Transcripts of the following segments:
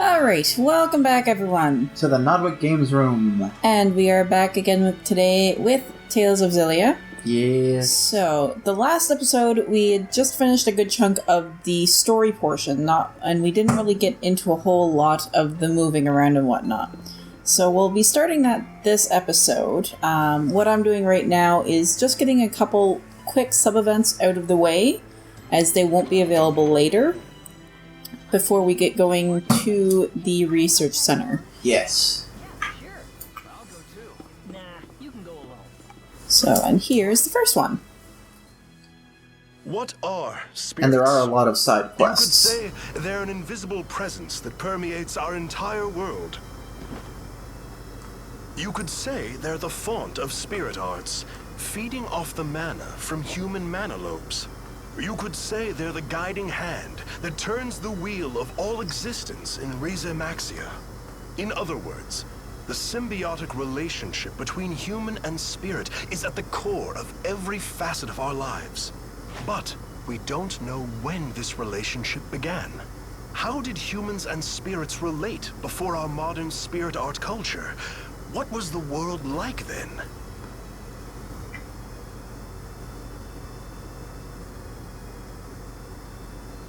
Alright, welcome back everyone. To the Nodwik Games Room. And we are back again today with Tales of Xillia. Yes. So, the last episode, we had just finished a good chunk of the story portion, and we didn't really get into a whole lot of the moving around and whatnot. So we'll be starting this episode. What I'm doing right now is just getting a couple quick sub-events out of the way, as they won't be available later, before we get going to the research center. Yes. So, and here's the first one. What are spirits? And there are a lot of side quests. You could say they're an invisible presence that permeates our entire world. You could say they're the font of spirit arts, feeding off the mana from human mana lobes. You could say they're the guiding hand that turns the wheel of all existence in Riza Maxia. In other words, the symbiotic relationship between human and spirit is at the core of every facet of our lives. But we don't know when this relationship began. How did humans and spirits relate before our modern spirit art culture? What was the world like then?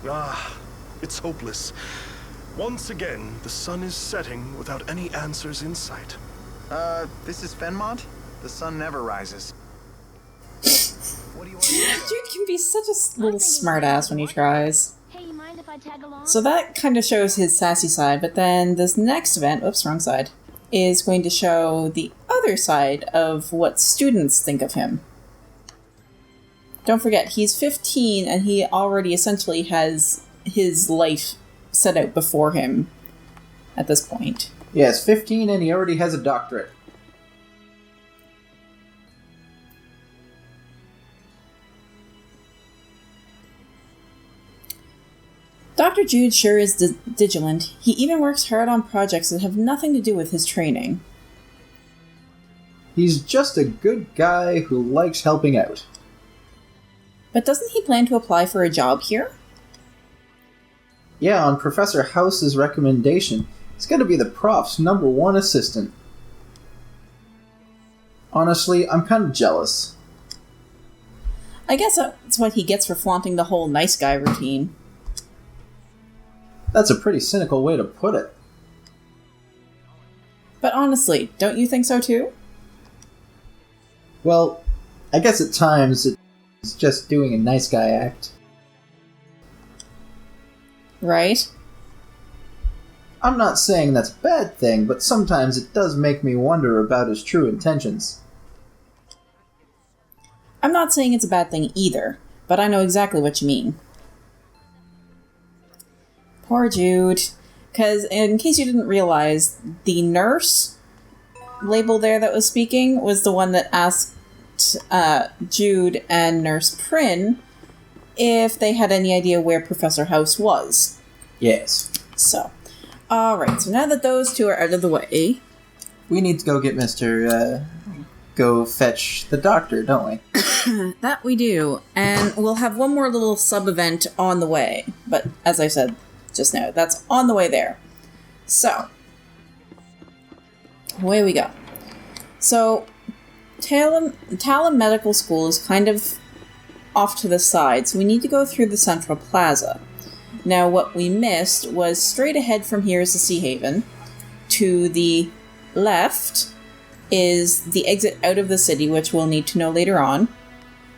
Ah, it's hopeless. Once again, the sun is setting without any answers in sight. This is Fenmont? The sun never rises. What do you want to do? Jude can be such a little smartass when he tries. Hey, you mind if I tag along? So that kind of shows his sassy side, but then this next event, oops, wrong side, is going to show the other side of what students think of him. Don't forget, he's 15 and he already essentially has his life set out before him at this point. Yes, 15 and he already has a doctorate. Dr. Jude sure is vigilant. He even works hard on projects that have nothing to do with his training. He's just a good guy who likes helping out. But doesn't he plan to apply for a job here? Yeah, on Professor House's recommendation, he's going to be the prof's #1 assistant. Honestly, I'm kind of jealous. I guess that's what he gets for flaunting the whole nice guy routine. That's a pretty cynical way to put it. But honestly, don't you think so too? Well, I guess at times it's just doing a nice guy act. Right? I'm not saying that's a bad thing, but sometimes it does make me wonder about his true intentions. I'm not saying it's a bad thing either, but I know exactly what you mean. Poor Jude. Because, in case you didn't realize, the nurse label there that was speaking was the one that asked Jude and Nurse Prynne if they had any idea where Professor House was. Yes. So, alright, so now that those two are out of the way... We need to go get go fetch the doctor, don't we? That we do, and we'll have one more little sub-event on the way, but as I said just now, that's on the way there. So, away we go. So, Talon Medical School is kind of off to the side, so we need to go through the Central Plaza. Now, what we missed was straight ahead from here is the Sea Haven. To the left is the exit out of the city, which we'll need to know later on.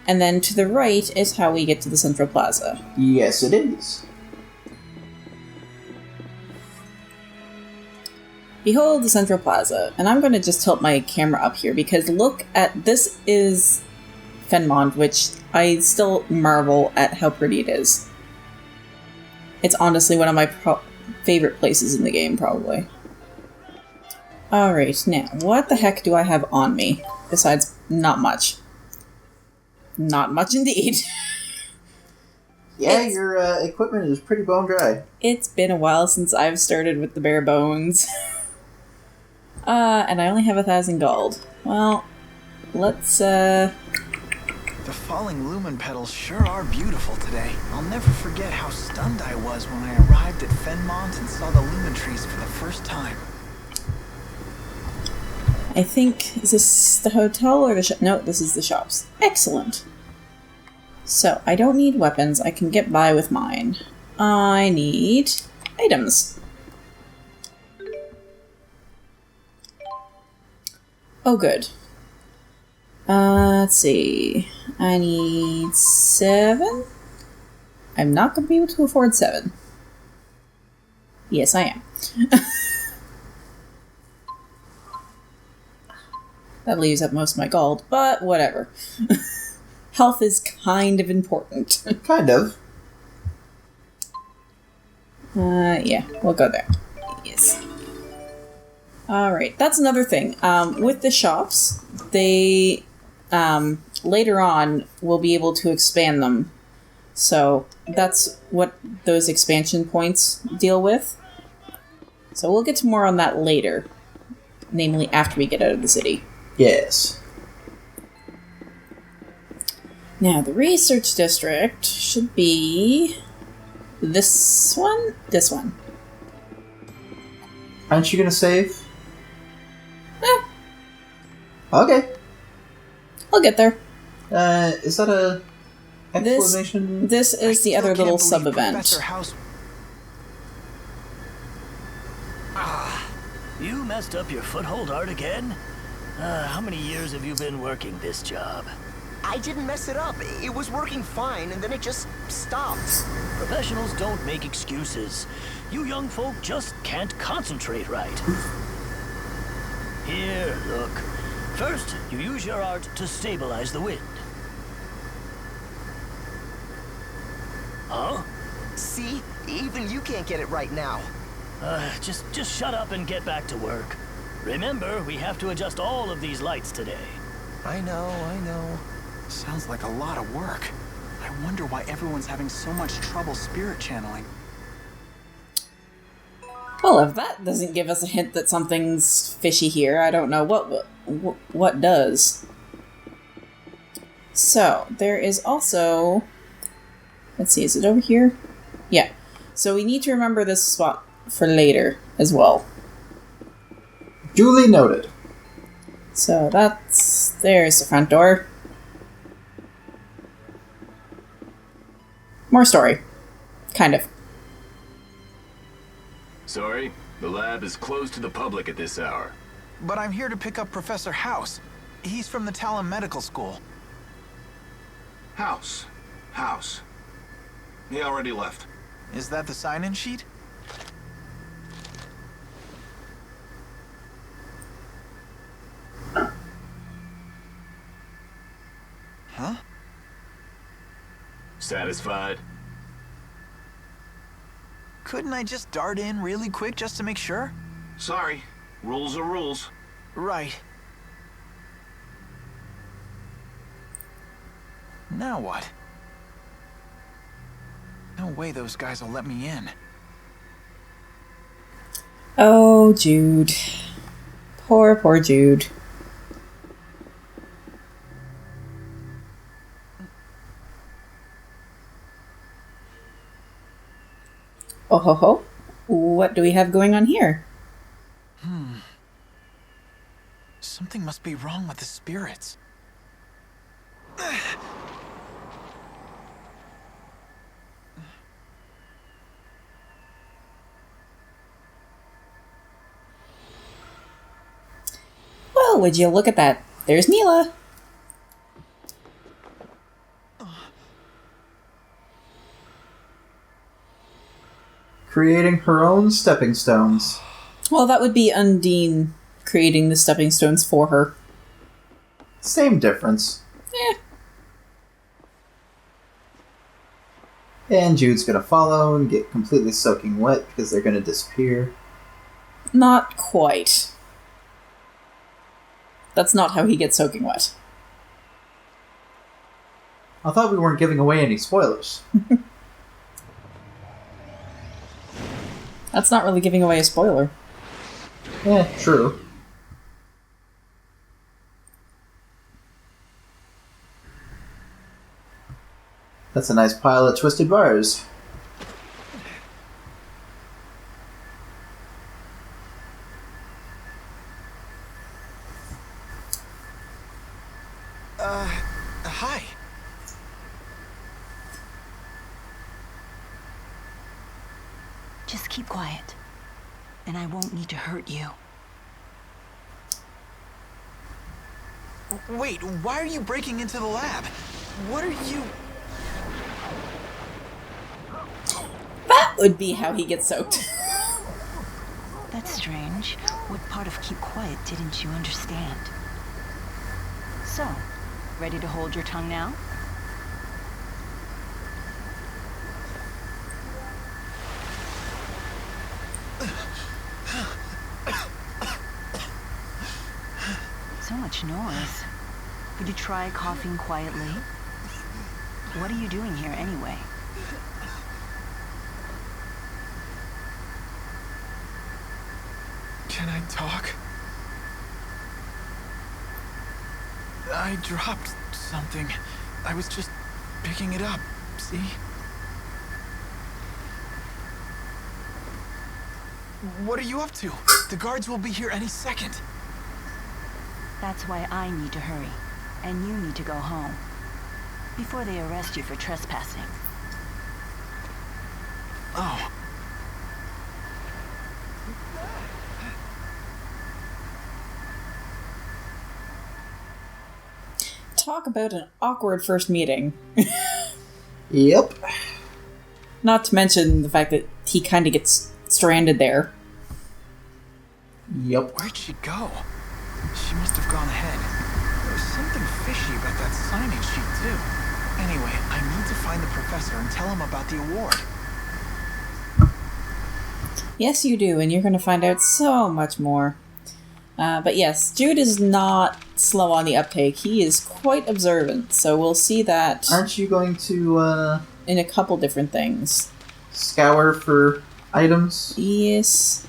And then to the right is how we get to the Central Plaza. Yes, it is. Behold the Central Plaza. And I'm going to just tilt my camera up here because look at this is Fenmont, which I still marvel at how pretty it is. It's honestly one of my favorite places in the game, probably. Alright, now, what the heck do I have on me? Besides, not much. Not much indeed. Yeah, your equipment is pretty bone dry. It's been a while since I've started with the bare bones. And I only have 1,000 gold. Well, let's The falling lumen petals sure are beautiful today. I'll never forget how stunned I was when I arrived at Fenmont and saw the lumen trees for the first time. I think, is this the hotel or the shop? No, this is the shops. Excellent. So, I don't need weapons. I can get by with mine. I need items. Oh, good. Let's see. I need 7? I'm not going to be able to afford 7. Yes, I am. That leaves up most of my gold, but whatever. Health is kind of important. Kind of. Yeah, we'll go there. Yes. Alright, that's another thing. With the shops, they, later on, will be able to expand them. So, that's what those expansion points deal with. So we'll get to more on that later. Namely, after we get out of the city. Yes. Now, the research district should be this one? This one. Aren't you gonna save? Eh, Okay. I'll get there. Is that a exclamation? This is the other little sub-event. You messed up your foothold art again? How many years have you been working this job? I didn't mess it up. It was working fine, and then it just stopped. Professionals don't make excuses. You young folk just can't concentrate right. Here, look. First, you use your art to stabilize the wind. Huh? See? Even you can't get it right now. Just shut up and get back to work. Remember, we have to adjust all of these lights today. I know. Sounds like a lot of work. I wonder why everyone's having so much trouble spirit channeling. Well, if that doesn't give us a hint that something's fishy here, I don't know what does. So, there is also... Let's see, is it over here? Yeah. So we need to remember this spot for later as well. Duly noted. So there's the front door. More story. Kind of. Sorry, the lab is closed to the public at this hour. But I'm here to pick up Professor House. He's from the Talon Medical School. House. He already left. Is that the sign-in sheet? Huh? Satisfied? Couldn't I just dart in really quick just to make sure? Sorry. Rules are rules. Right. Now what? No way those guys will let me in. Oh, Jude. Poor Jude. Oh ho ho. What do we have going on here? Something must be wrong with the spirits. Well, would you look at that? There's Mila. Creating her own stepping stones. Well, that would be Undine creating the stepping stones for her. Same difference. Eh. And Jude's gonna follow and get completely soaking wet because they're gonna disappear. Not quite. That's not how he gets soaking wet. I thought we weren't giving away any spoilers. That's not really giving away a spoiler. True. That's a nice pile of twisted bars. Hi. Just keep quiet, and I won't need to hurt you. Wait, why are you breaking into the lab? What are you... That would be how he gets soaked. That's strange. What part of keep quiet didn't you understand? So, ready to hold your tongue now? So much noise. Could you try coughing quietly? What are you doing here anyway? Can I talk? I dropped something. I was just picking it up, see? What are you up to? The guards will be here any second. That's why I need to hurry, and you need to go home, before they arrest you for trespassing. Oh. Talk about an awkward first meeting. Yep. Not to mention the fact that he kind of gets stranded there. Yep. Where'd she go? She must have gone ahead. There's something fishy about that signing sheet, too. Anyway, I need to find the professor and tell him about the award. Yes, you do, and you're going to find out so much more. But yes, Jude is not slow on the uptake. He is quite observant, so we'll see that Aren't you going to in a couple different things. scour for items? Yes.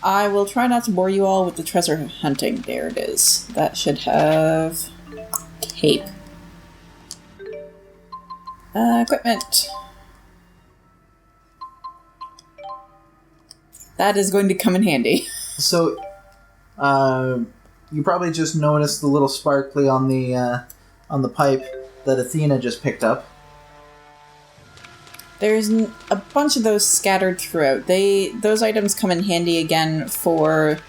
I will try not to bore you all with the treasure hunting. There it is. That should have... cape. Equipment. That is going to come in handy. So, you probably just noticed the little sparkly on the pipe that Athena just picked up. There's a bunch of those scattered throughout. Those items come in handy again for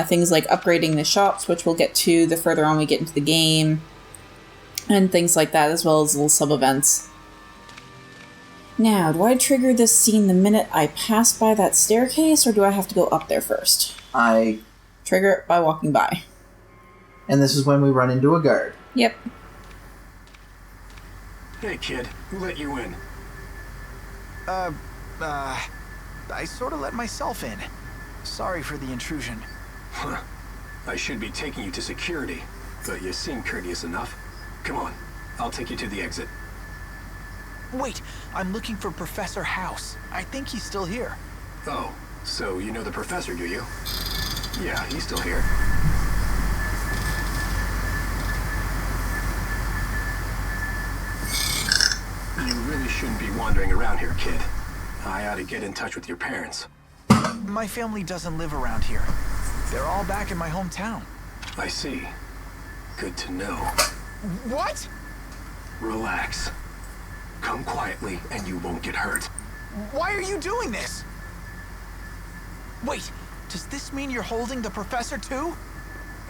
things like upgrading the shops, which we'll get to the further on we get into the game, and things like that, as well as little sub-events. Now, do I trigger this scene the minute I pass by that staircase, or do I have to go up there first? I Trigger it by walking by. And this is when we run into a guard. Yep. Hey, kid. Who let you in? I sort of let myself in. Sorry for the intrusion. Huh. I should be taking you to security, but you seem courteous enough. Come on. I'll take you to the exit. Wait, I'm looking for Professor House. I think he's still here. Oh, so you know the professor, do you? Yeah, he's still here. You really shouldn't be wandering around here, kid. I ought to get in touch with your parents. My family doesn't live around here. They're all back in my hometown. I see. Good to know. What? Relax. Come quietly and you won't get hurt. Why are you doing this? Wait, does this mean you're holding the professor too?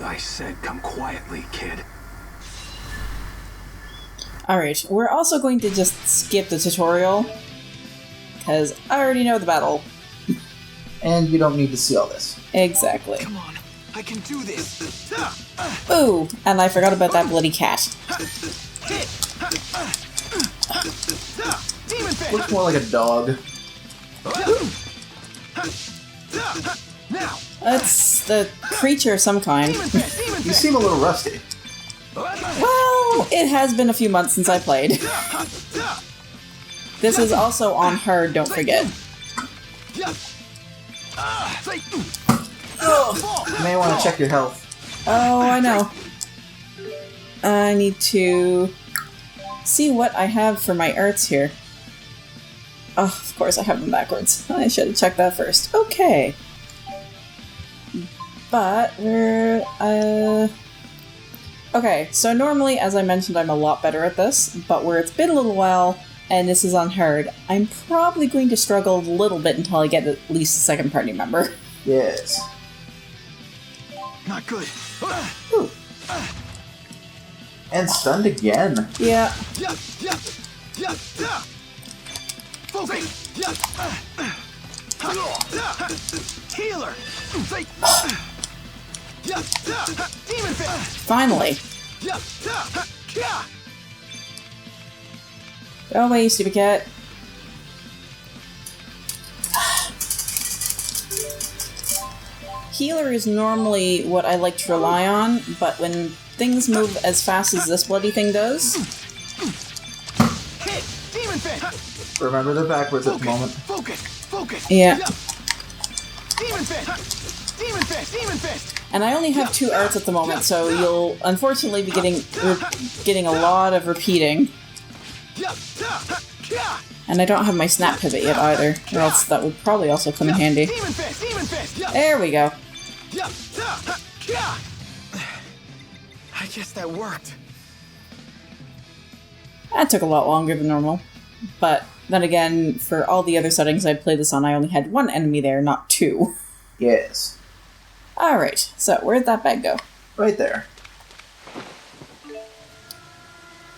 I said come quietly, kid. Alright, we're also going to just skip the tutorial, because I already know the battle. And you don't need to see all this. Exactly. Come on, I can do this. Ooh, and I forgot about that bloody cat. Demon fish! Looks more like a dog. Now! It's the creature of some kind. Demon fish! Demon You fish! seem a little rusty. Well, it has been a few months since I played. This is also on her, don't forget. You may want to check your health. Oh, I know. I need to see what I have for my arts here. Oh, of course I have them backwards. I should have checked that first. Okay. But we're, okay, so normally, as I mentioned, I'm a lot better at this, but where it's been a little while, and this is on hard, I'm probably going to struggle a little bit until I get at least a second party member. Yes. Not good. Ooh. And stunned again. Yeah. Focus. Healer. Demon fist. Finally. Go away, stupid cat. Healer is normally what I like to rely on, but when things move as fast as this bloody thing does... Hit. Demon fist. Remember, they're backwards at the moment. Focus. Yeah. Demon fist. Demon fist. Demon fist. And I only have 2 arts at the moment, so you'll unfortunately be getting a lot of repeating. And I don't have my snap pivot yet either, or else that would probably also come in handy. There we go. I guess that worked. That took a lot longer than normal. But then again, for all the other settings I'd played this on, I only had 1 enemy there, not 2. Yes. Alright, so where'd that bag go? Right there.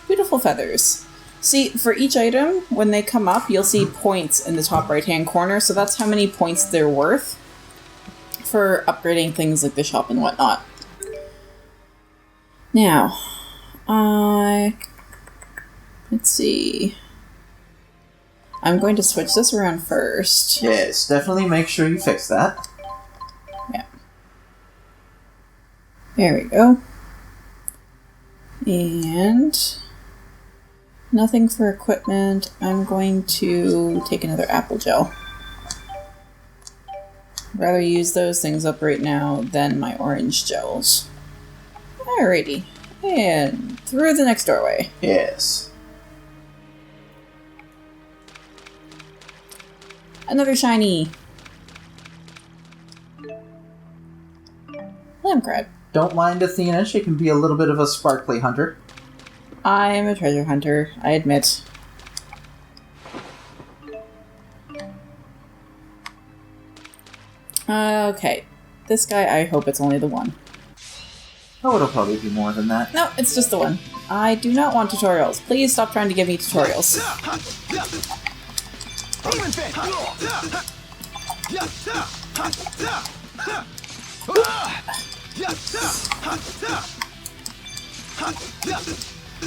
Beautiful feathers. See, for each item, when they come up, you'll see points in the top right-hand corner, so that's how many points they're worth for upgrading things like the shop and whatnot. Now, let's see. I'm going to switch this around first. Yes, definitely make sure you fix that. Yeah. There we go. And nothing for equipment. I'm going to take another apple gel. Rather use those things up right now than my orange gels. Alrighty. And through the next doorway. Yes. Another shiny. Lamb crab. Don't mind Athena, she can be a little bit of a sparkly hunter. I'm a treasure hunter, I admit. Okay. This guy, I hope it's only the one. Oh, it'll probably be more than that. No, it's just the one. I do not want tutorials. Please stop trying to give me tutorials.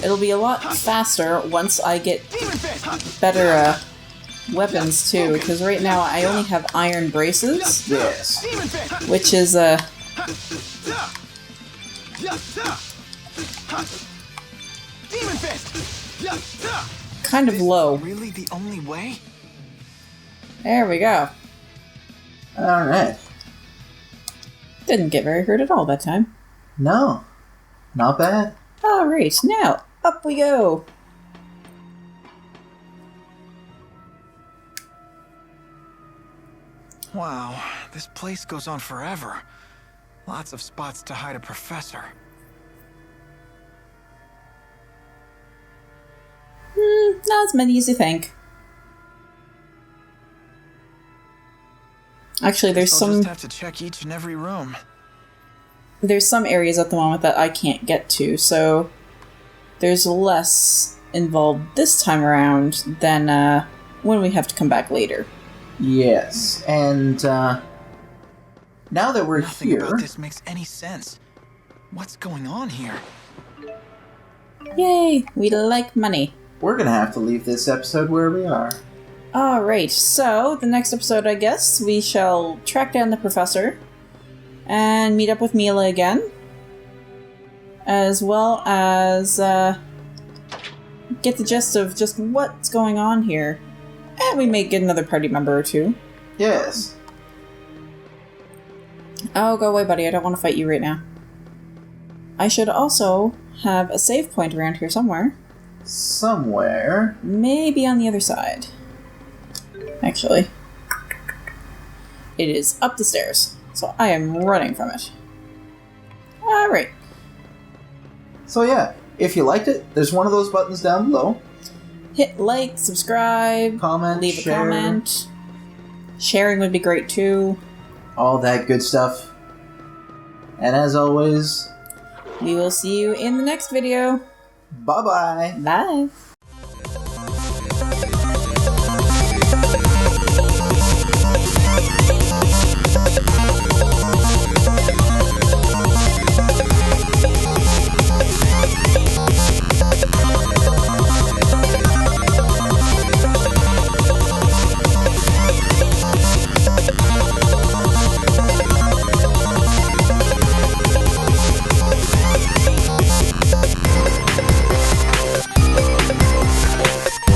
It'll be a lot faster once I get better weapons too, because right now I only have iron braces. Yes. Which is kind of low. Really the only way? There we go. Alright. Didn't get very hurt at all that time. No. Not bad. Alright, now, up we go! Wow, this place goes on forever. Lots of spots to hide a professor. Not as many as you think. Actually, there's I'll some... just have to check each and every room. There's some areas at the moment that I can't get to, so there's less involved this time around than when we have to come back later. Yes, and now that we're Nothing here... about this makes any sense. What's going on here? Yay! We like money. We're gonna have to leave this episode where we are. Alright, so the next episode, I guess, we shall track down the professor and meet up with Mila again, as well as get the gist of just what's going on here. And we may get another party member or two. Yes. Oh, go away, buddy. I don't want to fight you right now. I should also have a save point around here somewhere. Somewhere. Maybe on the other side. Actually. It is up the stairs, so I am running from it. Alright. So yeah, if you liked it, there's one of those buttons down below. Hit like, subscribe, Comment, leave share. a comment. Sharing would be great too. All that good stuff. And as always, We will see you in the next video. bye-bye. Bye.